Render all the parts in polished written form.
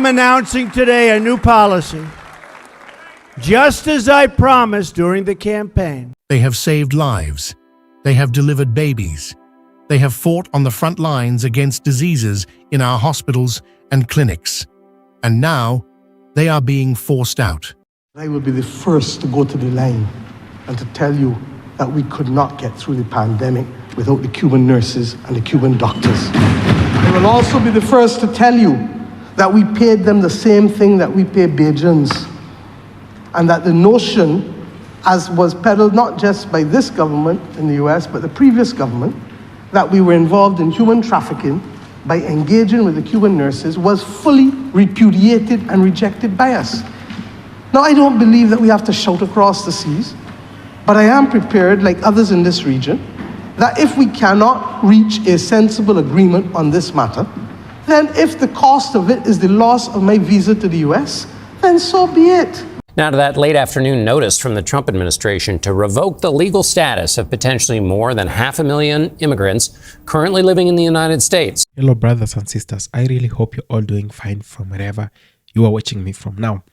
I'm announcing today a new policy. Just as I promised during the campaign. They have saved lives. They have delivered babies. They have fought on the front lines against diseases in our hospitals and clinics. And now, they are being forced out. I will be the first to go to the line and to tell you that we could not get through the pandemic without the Cuban nurses and the Cuban doctors. I will also be the first to tell you that we paid them the same thing that we pay Bajans, and that the notion, as was peddled not just by this government in the US, but the previous government, that we were involved in human trafficking by engaging with the Cuban nurses was fully repudiated and rejected by us. Now, I don't believe that we have to shout across the seas, but I am prepared, like others in this region, that if we cannot reach a sensible agreement on this matter, then if the cost of it is the loss of my visa to the US, then so be it. Now to that late afternoon notice from the Trump administration to revoke the legal status of potentially more than 500,000 immigrants currently living in the United States. Hello, brothers and sisters. I really hope you're all doing fine from wherever you are watching me from now.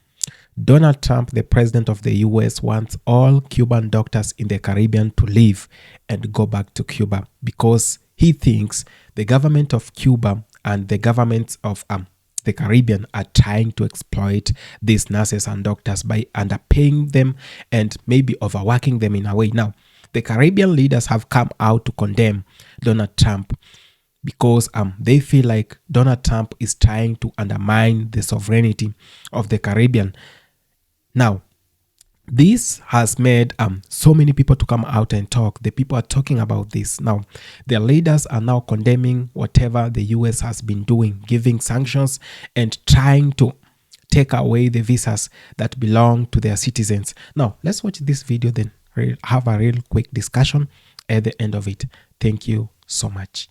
Donald Trump, the president of the US, wants all Cuban doctors in the Caribbean to leave and go back to Cuba because he thinks the government of Cuba and the governments of the Caribbean are trying to exploit these nurses and doctors by underpaying them and maybe overworking them in a way. Now, the Caribbean leaders have come out to condemn Donald Trump because they feel like Donald Trump is trying to undermine the sovereignty of the Caribbean. Now, this has made so many people to come out and talk. The people are talking about this. Now, their leaders are now condemning whatever the US has been doing, giving sanctions and trying to take away the visas that belong to their citizens. Now, let's watch this video, then have a real quick discussion at the end of it. Thank you so much.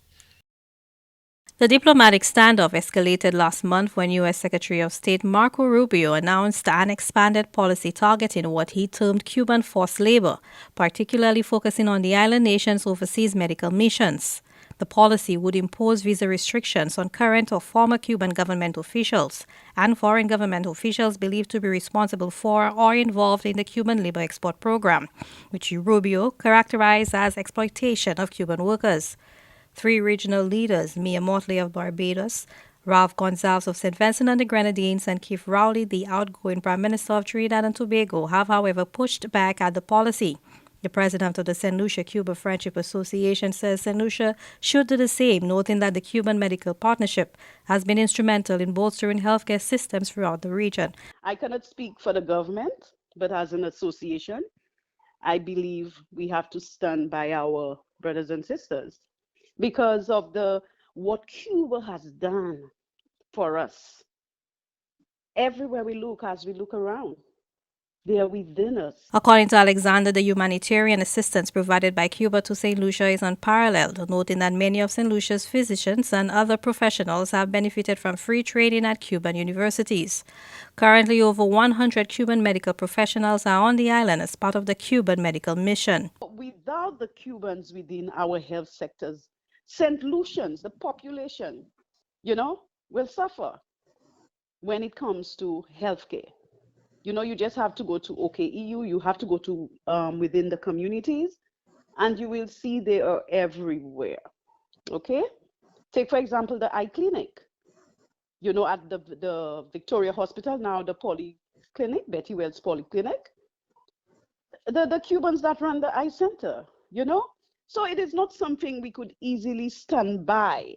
The diplomatic standoff escalated last month when U.S. Secretary of State Marco Rubio announced an expanded policy targeting what he termed Cuban forced labor, particularly focusing on the island nation's overseas medical missions. The policy would impose visa restrictions on current or former Cuban government officials and foreign government officials believed to be responsible for or involved in the Cuban labor export program, which Rubio characterized as exploitation of Cuban workers. Three regional leaders, Mia Motley of Barbados, Ralph Gonsalves of St. Vincent and the Grenadines, and Keith Rowley, the outgoing Prime Minister of Trinidad and Tobago, have, however, pushed back at the policy. The president of the St. Lucia Cuba Friendship Association says St. Lucia should do the same, noting that the Cuban Medical Partnership has been instrumental in bolstering healthcare systems throughout the region. I cannot speak for the government, but as an association, I believe we have to stand by our brothers and sisters. Because of what Cuba has done for us. Everywhere we look, as we look around, they are within us. According to Alexander, the humanitarian assistance provided by Cuba to St. Lucia is unparalleled, noting that many of St. Lucia's physicians and other professionals have benefited from free training at Cuban universities. Currently, over 100 Cuban medical professionals are on the island as part of the Cuban medical mission. Without the Cubans within our health sectors, St. Lucians, the population, will suffer when it comes to healthcare. You just have to go to OKEU, you have to go to within the communities, and you will see they are everywhere. Okay? Take, for example, the eye clinic. At the Victoria Hospital, now the Polyclinic, Betty Wells Polyclinic, the Cubans that run the eye center, So it is not something we could easily stand by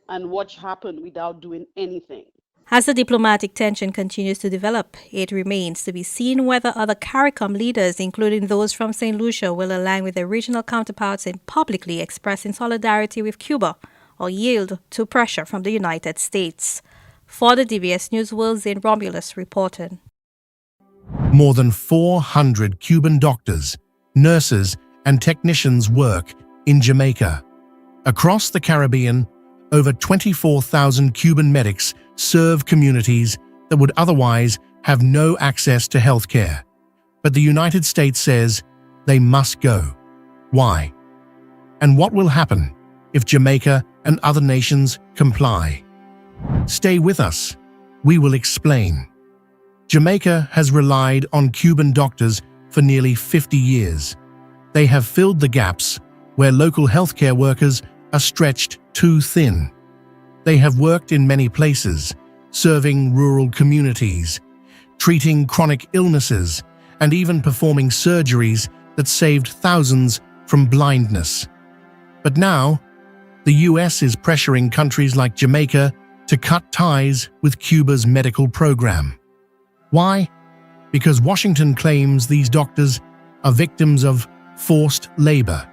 and watch happen without doing anything. As the diplomatic tension continues to develop, it remains to be seen whether other CARICOM leaders, including those from St. Lucia, will align with their regional counterparts in publicly expressing solidarity with Cuba or yield to pressure from the United States. For the DBS News World, Zane Romulus reported. More than 400 Cuban doctors, nurses, and technicians work in Jamaica. Across the Caribbean, over 24,000 Cuban medics serve communities that would otherwise have no access to health care. But the United States says they must go. Why? And what will happen if Jamaica and other nations comply? Stay with us. We will explain. Jamaica has relied on Cuban doctors for nearly 50 years. They have filled the gaps where local healthcare workers are stretched too thin. They have worked in many places, serving rural communities, treating chronic illnesses, and even performing surgeries that saved thousands from blindness. But now, the US is pressuring countries like Jamaica to cut ties with Cuba's medical program. Why? Because Washington claims these doctors are victims of forced labor.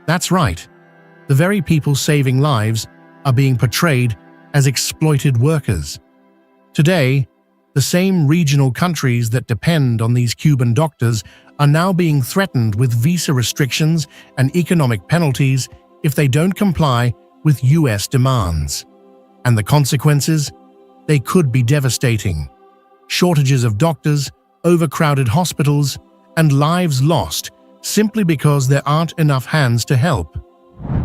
That's right. The very people saving lives are being portrayed as exploited workers. Today, the same regional countries that depend on these Cuban doctors are now being threatened with visa restrictions and economic penalties if they don't comply with US demands. And the consequences? They could be devastating. Shortages of doctors, overcrowded hospitals, and lives lost simply because there aren't enough hands to help.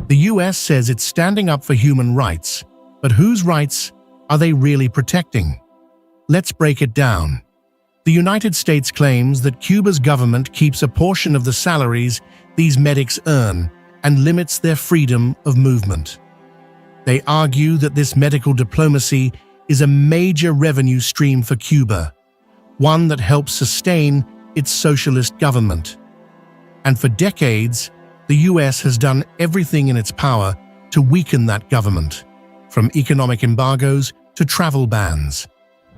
The US says it's standing up for human rights, but whose rights are they really protecting? Let's break it down. The United States claims that Cuba's government keeps a portion of the salaries these medics earn and limits their freedom of movement. They argue that this medical diplomacy is a major revenue stream for Cuba, one that helps sustain its socialist government. And for decades, the US has done everything in its power to weaken that government, from economic embargoes to travel bans.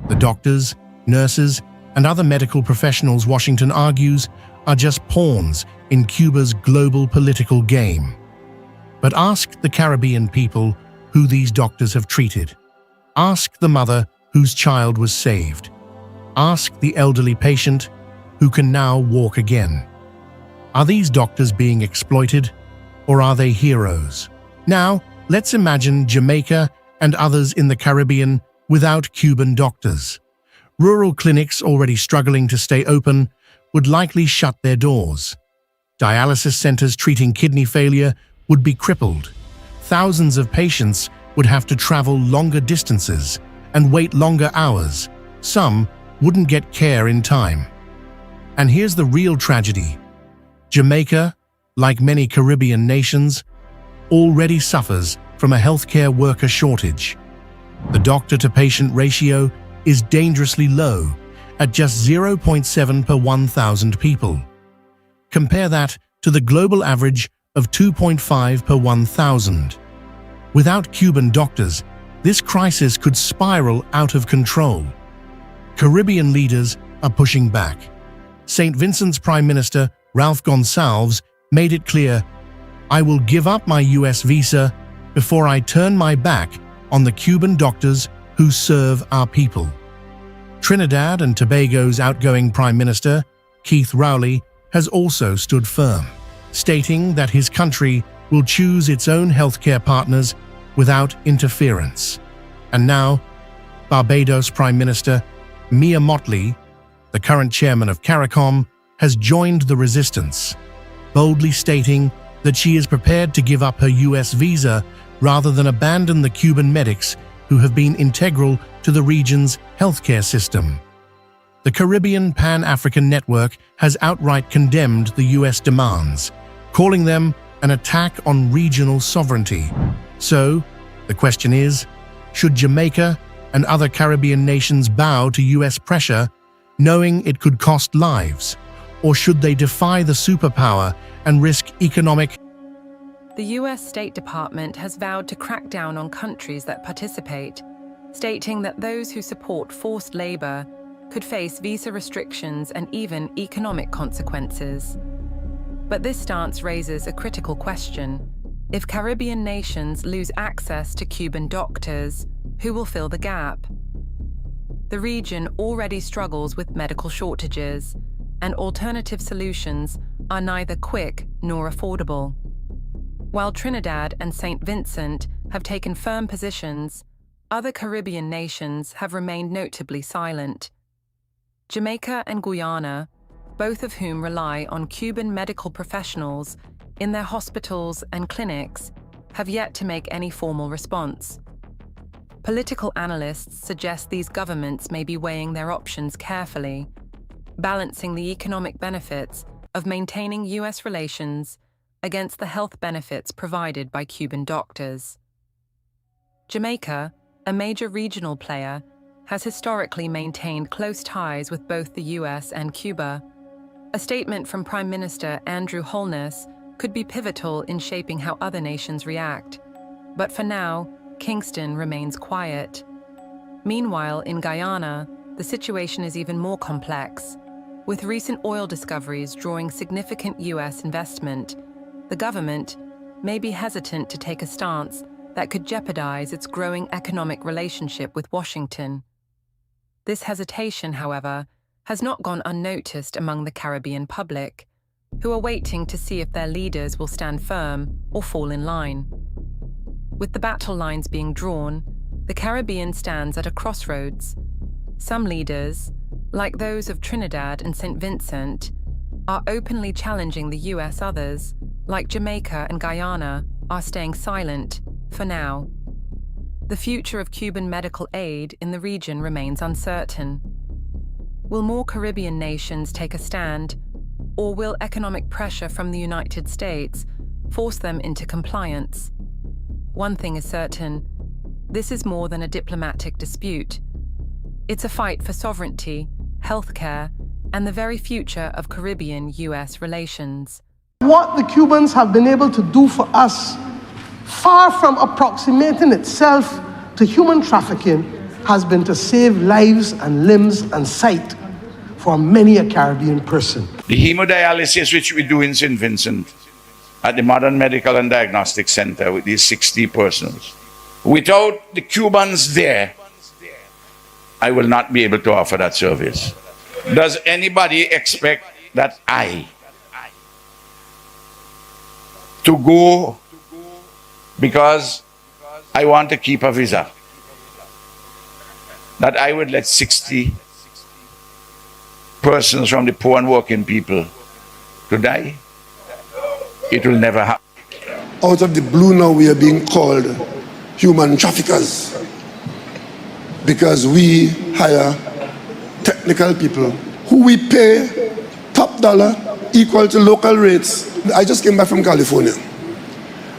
The doctors, nurses, and other medical professionals, Washington argues, are just pawns in Cuba's global political game. But ask the Caribbean people who these doctors have treated. Ask the mother whose child was saved. Ask the elderly patient who can now walk again. Are these doctors being exploited, or are they heroes? Now, let's imagine Jamaica and others in the Caribbean without Cuban doctors. Rural clinics already struggling to stay open would likely shut their doors. Dialysis centers treating kidney failure would be crippled. Thousands of patients would have to travel longer distances and wait longer hours. Some wouldn't get care in time. And here's the real tragedy. Jamaica, like many Caribbean nations, already suffers from a healthcare worker shortage. The doctor-to-patient ratio is dangerously low, at just 0.7 per 1,000 people. Compare that to the global average of 2.5 per 1,000. Without Cuban doctors, this crisis could spiral out of control. Caribbean leaders are pushing back. St. Vincent's Prime Minister, Ralph Gonsalves, made it clear, "I will give up my US visa before I turn my back on the Cuban doctors who serve our people." Trinidad and Tobago's outgoing Prime Minister, Keith Rowley, has also stood firm, stating that his country will choose its own healthcare partners without interference. And now, Barbados Prime Minister Mia Mottley, the current chairman of CARICOM, has joined the resistance, boldly stating that she is prepared to give up her US visa rather than abandon the Cuban medics who have been integral to the region's healthcare system. The Caribbean Pan-African Network has outright condemned the US demands, calling them an attack on regional sovereignty. So, the question is, should Jamaica and other Caribbean nations bow to US pressure, knowing it could cost lives? Or should they defy the superpower and risk economic? The US State Department has vowed to crack down on countries that participate, stating that those who support forced labor could face visa restrictions and even economic consequences. But this stance raises a critical question. If Caribbean nations lose access to Cuban doctors, who will fill the gap? The region already struggles with medical shortages, and alternative solutions are neither quick nor affordable. While Trinidad and St. Vincent have taken firm positions, other Caribbean nations have remained notably silent. Jamaica and Guyana, both of whom rely on Cuban medical professionals in their hospitals and clinics, have yet to make any formal response. political analysts suggest these governments may be weighing their options carefully, balancing the economic benefits of maintaining US relations against the health benefits provided by Cuban doctors. Jamaica, a major regional player, has historically maintained close ties with both the US and Cuba. A statement from Prime Minister Andrew Holness could be pivotal in shaping how other nations react. But for now, Kingston remains quiet. Meanwhile, in Guyana, the situation is even more complex. With recent oil discoveries drawing significant US investment, the government may be hesitant to take a stance that could jeopardize its growing economic relationship with Washington. This hesitation, however, has not gone unnoticed among the Caribbean public, who are waiting to see if their leaders will stand firm or fall in line. With the battle lines being drawn, the Caribbean stands at a crossroads. Some leaders, like those of Trinidad and St. Vincent, are openly challenging the US. Others, like Jamaica and Guyana, are staying silent, for now. The future of Cuban medical aid in the region remains uncertain. Will more Caribbean nations take a stand, or will economic pressure from the United States force them into compliance? One thing is certain, this is more than a diplomatic dispute. It's a fight for sovereignty, healthcare, and the very future of Caribbean-US relations. What the Cubans have been able to do for us, far from approximating itself to human trafficking, has been to save lives and limbs and sight for many a Caribbean person. The hemodialysis which we do in St. Vincent at the Modern Medical and Diagnostic Center with these 60 persons, without the Cubans there, I will not be able to offer that service. Does anybody expect that I to go because I want to keep a visa, that I would let 60 persons from the poor and working people to die? It will never happen. Out of the blue now we are being called human traffickers because we hire technical people who we pay top dollar equal to local rates. I just came back from California,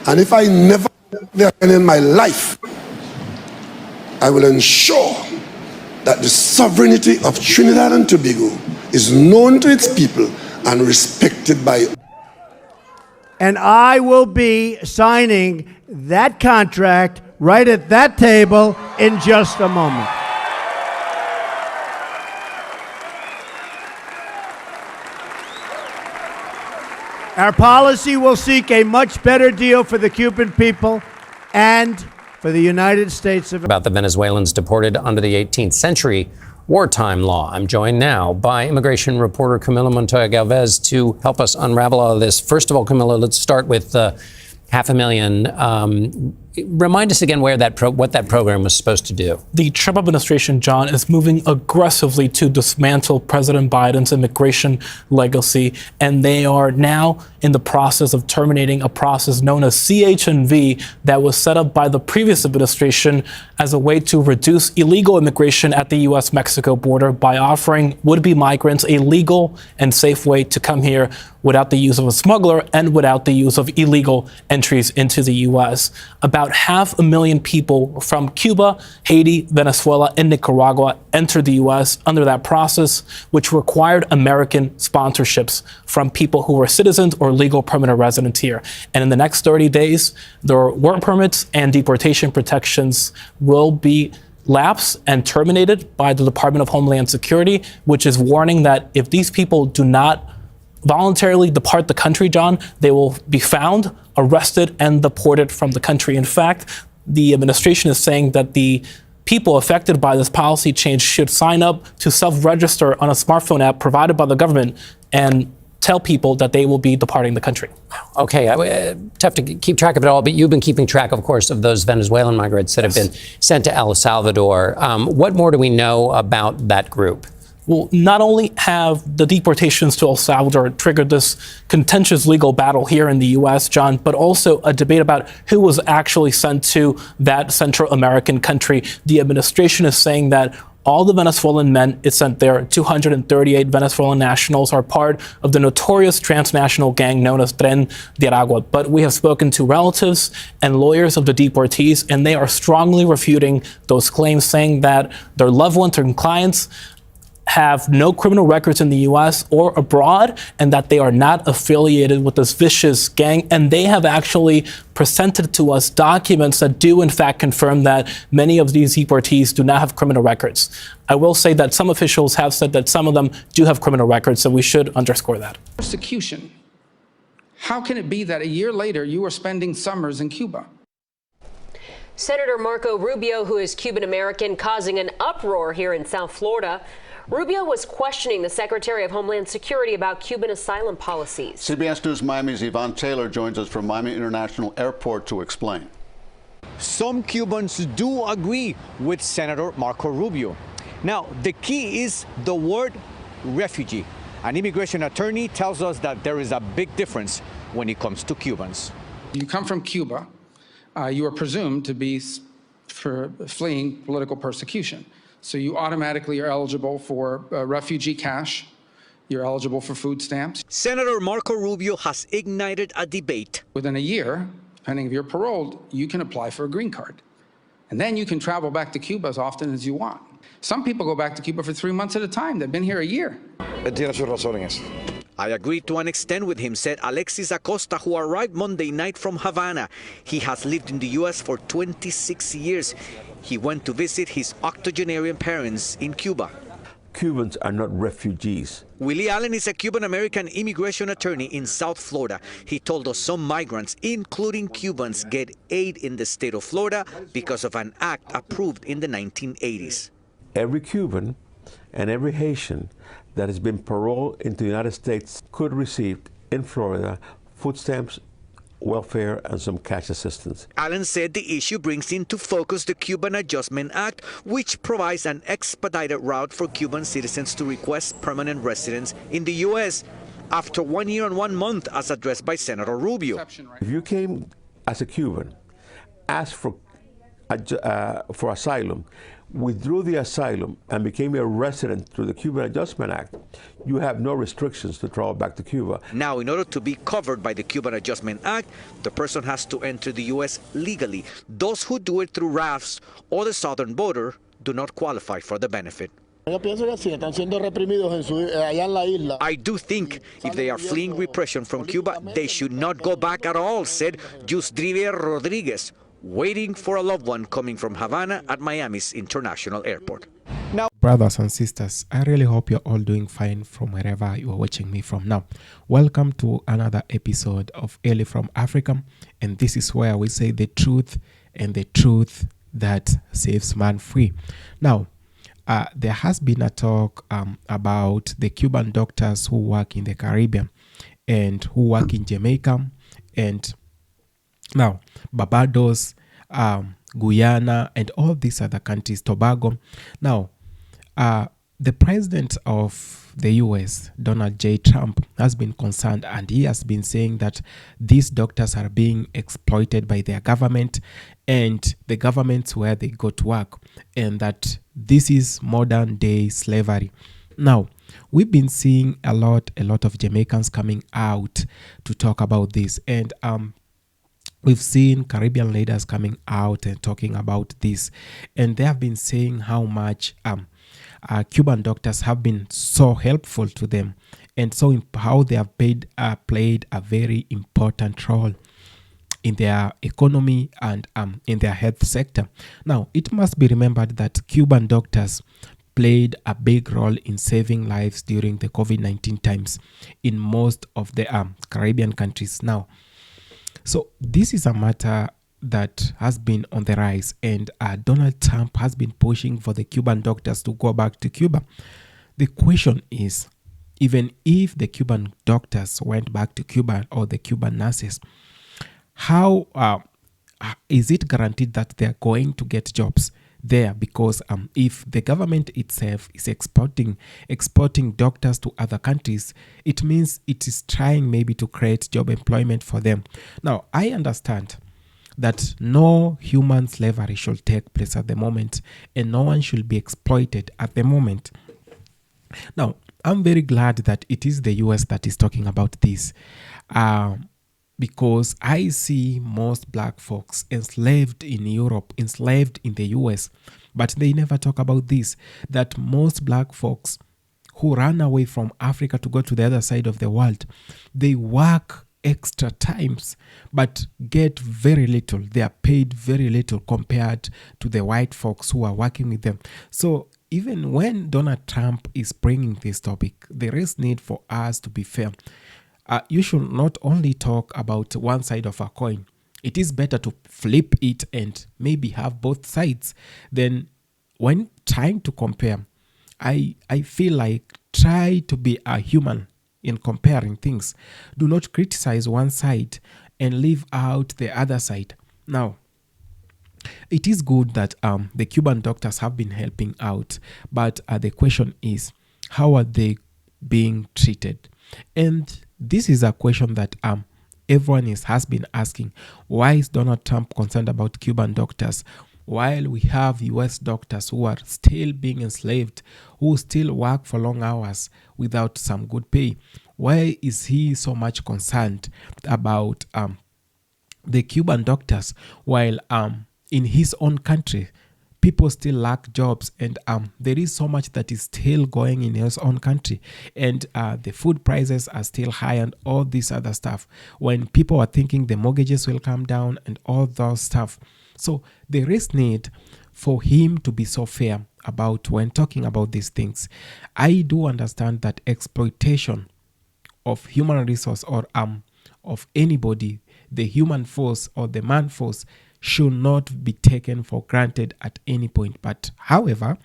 and if I never there again in my life, I will ensure that the sovereignty of Trinidad and Tobago is known to its people and respected by. And I will be signing that contract right at that table in just a moment. Our policy will seek a much better deal for the Cuban people and for the United States of America. About the Venezuelans deported under the 18th century wartime law. I'm joined now by immigration reporter Camila Montoya Galvez to help us unravel all of this. First of all, Camila, let's start with 500,000. Remind us again what that program was supposed to do. The Trump administration, John, is moving aggressively to dismantle President Biden's immigration legacy, and they are now in the process of terminating a process known as CH&V that was set up by the previous administration as a way to reduce illegal immigration at the U.S.-Mexico border by offering would-be migrants a legal and safe way to come here without the use of a smuggler and without the use of illegal entries into the U.S. About 500,000 people from Cuba, Haiti, Venezuela, and Nicaragua entered the U.S. under that process, which required American sponsorships from people who were citizens or legal permanent residents here. And in the next 30 days, their work permits and deportation protections will be lapsed and terminated by the Department of Homeland Security, which is warning that if these people do not voluntarily depart the country, John, they will be found, arrested, and deported from the country. In fact, the administration is saying that the people affected by this policy change should sign up to self-register on a smartphone app provided by the government and tell people that they will be departing the country. Okay, tough to keep track of it all, but you've been keeping track, of course, of those Venezuelan migrants that have been sent to El Salvador. What more do we know about that group? Well, not only have the deportations to El Salvador triggered this contentious legal battle here in the U.S., John, but also a debate about who was actually sent to that Central American country. The administration is saying that all the Venezuelan men it sent there, 238 Venezuelan nationals, are part of the notorious transnational gang known as Tren de Aragua. But we have spoken to relatives and lawyers of the deportees, and they are strongly refuting those claims, saying that their loved ones and clients have no criminal records in the U.S. or abroad, and that they are not affiliated with this vicious gang. And they have actually presented to us documents that do in fact confirm that many of these deportees do not have criminal records. I will say that some officials have said that some of them do have criminal records, so we should underscore that. Persecution. How can it be that a year later you are spending summers in Cuba? Senator Marco Rubio, who is Cuban American, causing an uproar here in South Florida. Rubio was questioning the Secretary of Homeland Security about Cuban asylum policies. CBS News Miami's Yvonne Taylor joins us from Miami International Airport to explain. Some Cubans do agree with Senator Marco Rubio. Now, the key is the word refugee. An immigration attorney tells us that there is a big difference when it comes to Cubans. You come from Cuba, you are presumed to be fleeing political persecution. So you automatically are eligible for refugee cash. You're eligible for food stamps. Senator Marco Rubio has ignited a debate. Within a year, depending if you're paroled, you can apply for a green card. And then you can travel back to Cuba as often as you want. Some people go back to Cuba for 3 months at a time. They've been here a year. I agree to an extent with him, said Alexis Acosta, who arrived Monday night from Havana. He has lived in the U.S. for 26 years. He went to visit his octogenarian parents in Cuba. Cubans are not refugees. Willie Allen is a Cuban-American immigration attorney in South Florida. He told us some migrants, including Cubans, get aid in the state of Florida because of an act approved in the 1980s. Every Cuban and every Haitian that has been paroled into the United States could receive in Florida food stamps, welfare, and some cash assistance. Allen said the issue brings into focus the Cuban Adjustment Act, which provides an expedited route for Cuban citizens to request permanent residence in the U.S. after 1 year and 1 month, as addressed by Senator Rubio. If you came as a Cuban, asked for asylum, withdrew the asylum, and became a resident through the Cuban Adjustment Act, you have no restrictions to travel back to Cuba. Now, in order to be covered by the Cuban Adjustment Act, the person has to enter the U.S. legally. Those who do it through rafts or the southern border do not qualify for the benefit. I do think if they are fleeing repression from Cuba, they should not go back at all, said Yusdrivia Rodriguez, waiting for a loved one coming from Havana at Miami's International Airport. Now, brothers and sisters, I really hope you're all doing fine from wherever you are watching me from now. Welcome to another episode of Early from Africa, and this is where we say the truth and the truth that saves man free. Now, there has been a talk about the Cuban doctors who work in the Caribbean and who work in Jamaica and now Barbados, Guyana, and all these other countries, Tobago. Now, the president of the US, Donald J. Trump, has been concerned, and he has been saying that these doctors are being exploited by their government and the governments where they go to work, and that this is modern day slavery. Now, we've been seeing a lot of Jamaicans coming out to talk about this, and we've seen Caribbean leaders coming out and talking about this, and they have been saying how much Cuban doctors have been so helpful to them, and so how they have played a very important role in their economy and in their health sector. Now, it must be remembered that Cuban doctors played a big role in saving lives during the COVID-19 times in most of the Caribbean countries now. So this is a matter that has been on the rise, and Donald Trump has been pushing for the Cuban doctors to go back to Cuba. The question is, even if the Cuban doctors went back to Cuba or the Cuban nurses, how is it guaranteed that they're going to get jobs? there, because if the government itself is exporting doctors to other countries, it means it is trying maybe to create job employment for them. Now, I understand that no human slavery should take place at the moment, and no one should be exploited at the moment. Now, I'm very glad that it is the US that is talking about this, because I see most black folks enslaved in Europe, enslaved in the US, but they never talk about this, that most black folks who run away from Africa to go to the other side of the world, they work extra times but get very little. They are paid very little compared to the white folks who are working with them. So even when Donald Trump is bringing this topic, there is need for us to be fair. You should not only talk about one side of a coin. It is better to flip it and maybe have both sides. Then when trying to compare, I feel like try to be a human in comparing things. Do not criticize one side and leave out the other side. Now, it is good that the Cuban doctors have been helping out, but the question is, how are they being treated? And this is a question that everyone has been asking. Why is Donald Trump concerned about Cuban doctors while we have US doctors who are still being enslaved, who still work for long hours without some good pay? Why is he so much concerned about the Cuban doctors while in his own country people still lack jobs, and there is so much that is still going in his own country, and the food prices are still high and all this other stuff, when people are thinking the mortgages will come down and all those stuff? So there is need for him to be so fair about when talking about these things. I do understand that exploitation of human resource or of anybody, the human force or the man force, should not be taken for granted at any point. But however,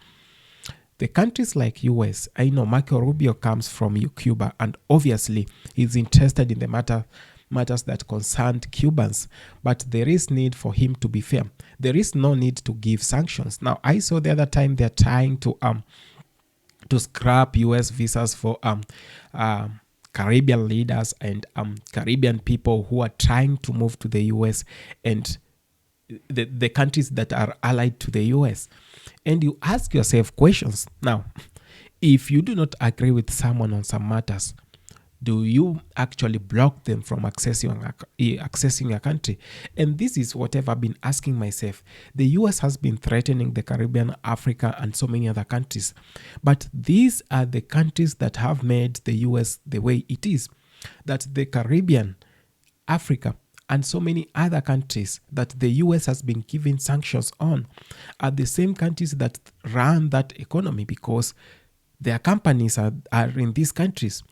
the countries like US, I know Marco Rubio comes from Cuba, and obviously he's interested in the matters that concern Cubans, but there is need for him to be fair. There is no need to give sanctions. Now, I saw the other time they're trying to scrap US visas for Caribbean leaders and Caribbean people who are trying to move to the US and the countries that are allied to the US. And you ask yourself questions. Now, if you do not agree with someone on some matters, do you actually block them from accessing your country? And this is what I've been asking myself. The US has been threatening the Caribbean, Africa, and so many other countries. But these are the countries that have made the US the way it is. That the Caribbean, Africa, and so many other countries that the US has been giving sanctions on are the same countries that run that economy, because their companies are in these countries.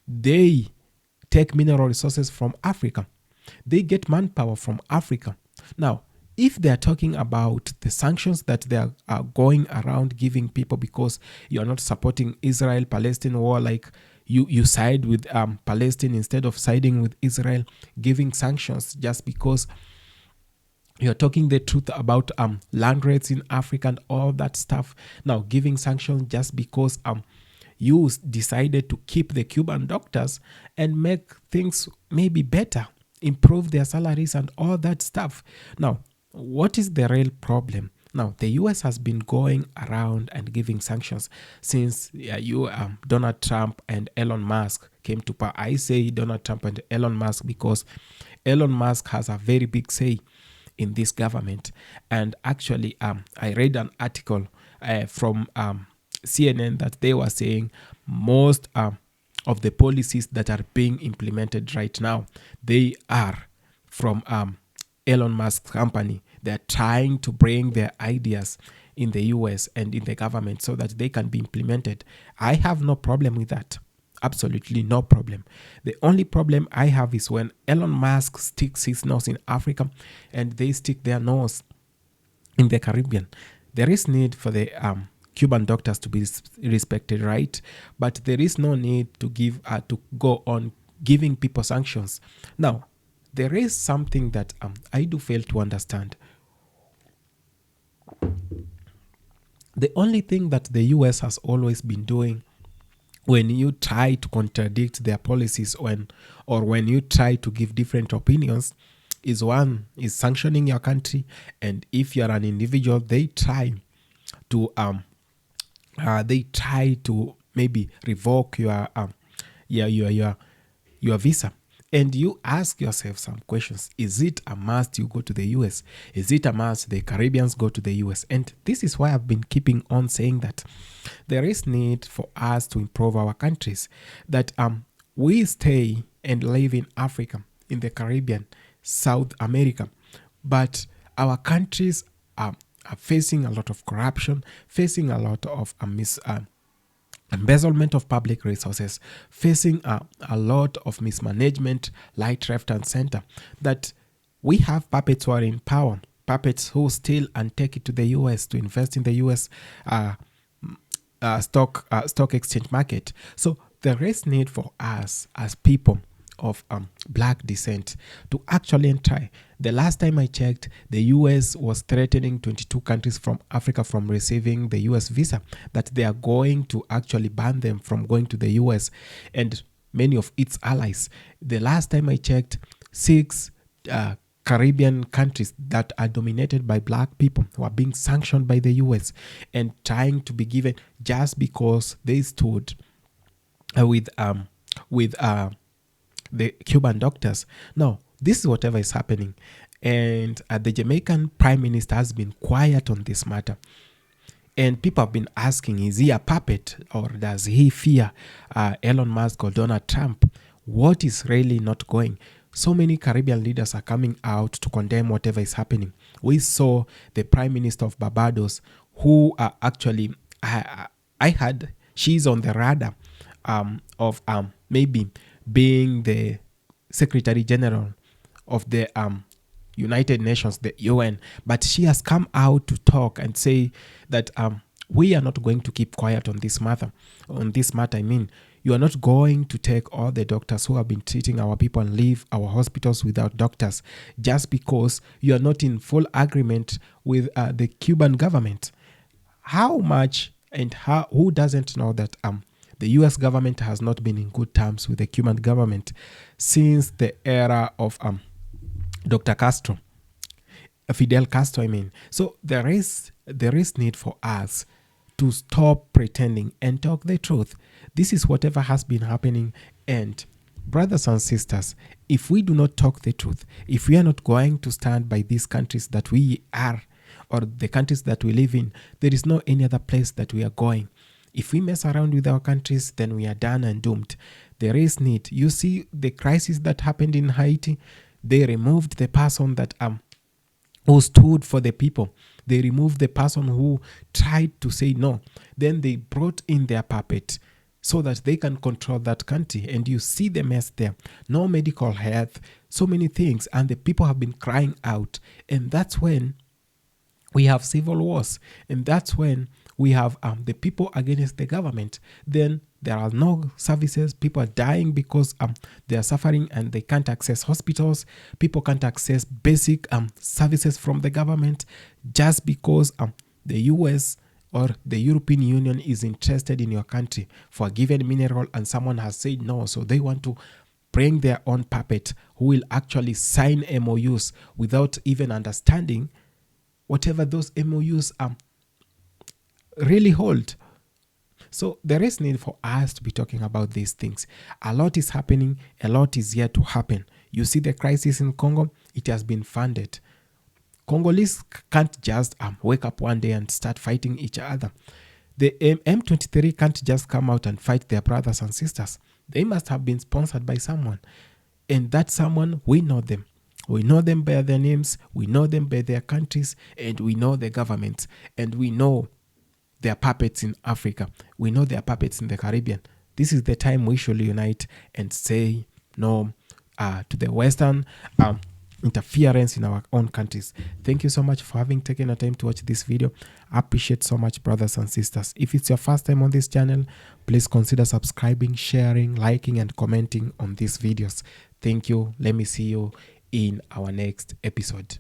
They take mineral resources from Africa. They get manpower from Africa. Now, if they are talking about the sanctions that they are going around giving people because you are not supporting Israel-Palestine war, like you side with Palestine instead of siding with Israel, giving sanctions just because you're talking the truth about land rates in Africa and all that stuff. Now, giving sanctions just because you decided to keep the Cuban doctors and make things maybe better, improve their salaries and all that stuff. Now, what is the real problem? Now, the US has been going around and giving sanctions since Donald Trump and Elon Musk came to power. I say Donald Trump and Elon Musk because Elon Musk has a very big say in this government. And actually, I read an article from CNN that they were saying most of the policies that are being implemented right now, they are from Elon Musk's company. They're trying to bring their ideas in the US and in the government so that they can be implemented. I have no problem with that. Absolutely no problem. The only problem I have is when Elon Musk sticks his nose in Africa and they stick their nose in the Caribbean. There is need for the Cuban doctors to be respected, right? But there is no need to go on giving people sanctions. Now, there is something that I do fail to understand. The only thing that the US has always been doing when you try to contradict their policies or when you try to give different opinions is one is sanctioning your country, and if you're an individual, they try to maybe revoke your visa. And you ask yourself some questions. Is it a must you go to the US? Is it a must the Caribbeans go to the US? And this is why I've been keeping on saying that there is need for us to improve our countries. That we stay and live in Africa, in the Caribbean, South America, but our countries are facing a lot of corruption, facing a lot of embezzlement of public resources, facing a lot of mismanagement, lie, theft, and center. That we have puppets who are in power, puppets who steal and take it to the US to invest in the US stock exchange market. So there is need for us as people of black descent to actually try. The last time I checked, the US was threatening 22 countries from Africa from receiving the US visa, that they are going to actually ban them from going to the US and many of its allies. The last time I checked, 6 Caribbean countries that are dominated by black people who are being sanctioned by the US and trying to be given just because they stood with the Cuban doctors. Now, this is whatever is happening. And the Jamaican Prime Minister has been quiet on this matter. And people have been asking, is he a puppet or does he fear Elon Musk or Donald Trump? What is really not going? So many Caribbean leaders are coming out to condemn whatever is happening. We saw the Prime Minister of Barbados, who actually, I heard she's on the radar of maybe being the Secretary General of the United Nations, the UN, but she has come out to talk and say that we are not going to keep quiet on this matter. I mean, you are not going to take all the doctors who have been treating our people and leave our hospitals without doctors just because you are not in full agreement with the Cuban government. How much and who doesn't know that the US government has not been in good terms with the Cuban government since the era of Dr. Castro, Fidel Castro, I mean. So there is need for us to stop pretending and talk the truth. This is whatever has been happening. And brothers and sisters, if we do not talk the truth, if we are not going to stand by these countries that we are, or the countries that we live in, there is no any other place that we are going. If we mess around with our countries, then we are done and doomed. There is need. You see the crisis that happened in Haiti. They removed the person that who stood for the people. They removed the person who tried to say no. Then they brought in their puppet so that they can control that country. And you see the mess there. No medical health, so many things. And the people have been crying out. And that's when we have civil wars. And that's when we have the people against the government. Then there are no services. People are dying because they are suffering and they can't access hospitals. People can't access basic services from the government just because the US or the European Union is interested in your country for a given mineral and someone has said no. So they want to bring their own puppet who will actually sign MOUs without even understanding whatever those MOUs really hold. So there is need for us to be talking about these things. A lot is happening. A lot is yet to happen. You see the crisis in Congo, it has been funded. Congolese can't just wake up one day and start fighting each other. The M23 can't just come out and fight their brothers and sisters. They must have been sponsored by someone. And that someone, we know them. We know them by their names, we know them by their countries, and we know the governments, and we know their puppets in Africa. We know their puppets in the Caribbean. This is the time we should unite and say no to the Western interference in our own countries. Thank you so much for having taken the time to watch this video. I appreciate so much, brothers and sisters. If it's your first time on this channel, please consider subscribing, sharing, liking, and commenting on these videos. Thank you. Let me see you in our next episode.